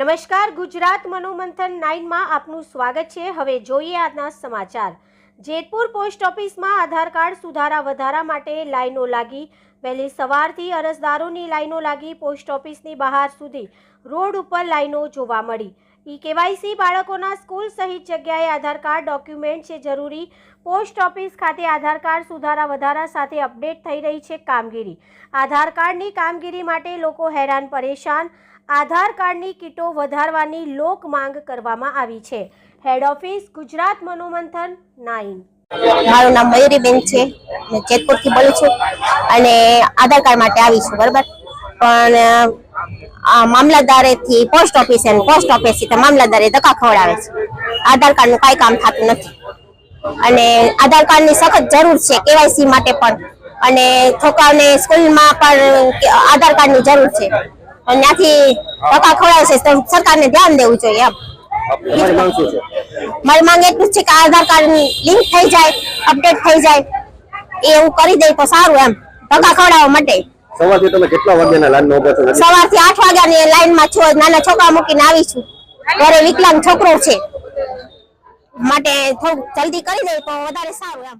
નમસ્કાર, ગુજરાત મનોમંથન 9 માં આપનું સ્વાગત છે। હવે જોઈએ આજના સમાચાર। જેતપુર પોસ્ટ ઓફિસમાં આધાર કાર્ડ સુધારા વધારા માટે લાઈનો લાગી। વહેલી સવારથી અરજદારોની લાઈનો લાગી। પોસ્ટ ઓફિસની બહાર સુધી રોડ ઉપર લાઈનો જોવા મળી। ઈ-કેવાયસી બાળકોના સ્કૂલ સહિત જગ્યાએ આધાર કાર્ડ ડોક્યુમેન્ટ છે જરૂરી। પોસ્ટ ઓફિસ ખાતે આધાર કાર્ડ સુધારા વધારા સાથે અપડેટ થઈ રહી છે કામગીરી। આધાર કાર્ડની કામગીરી માટે લોકો હેરાન પરેશાન। આધાર કાર્ડની કીટો વધારવાની લોક માંગ કરવામાં આવી છે। Head office Gujarat Manomanthan 9। મારું નામ મયુરીબેન છે, હું જેતપુરથી બોલું છું અને આધાર કાર્ડ માટે આવી છું, બરાબર। પણ આ મામલતદારેથી પોસ્ટ ઓફિસથી મામલતદારે ધક્કા ખવડાવે છે। આધાર કાર્ડનું કાંઈ કામ થતું નથી અને આધાર કાર્ડની સખત જરૂર છે કેવાયસી માટે પણ, અને છોકરાઓને સ્કૂલમાં પણ આધાર કાર્ડની જરૂર છે। ત્યાંથી ધક્કા ખવડાવે છે તો સરકારને ધ્યાન દેવું જોઈએ એમ। મારી માંગ એટલું જ છે કે આધાર કાર્ડ લિંક થઈ જાય, અપડેટ થઈ જાય, એવું કરી દે તો સારું એમ, ધક્કા ખવડાવવા માટે। સવારથી તમે કેટલા વાગ્યાના લાઈનમાં ઊભા છો? સવારથી 8 વાગ્યાની લાઈનમાં છો। નાના છોકરા મૂકીને આવી છું, ઘરે વિકલાંગ છોકરો છે, માટે થોડું જલ્દી કરી દે તો વધારે સારું એમ।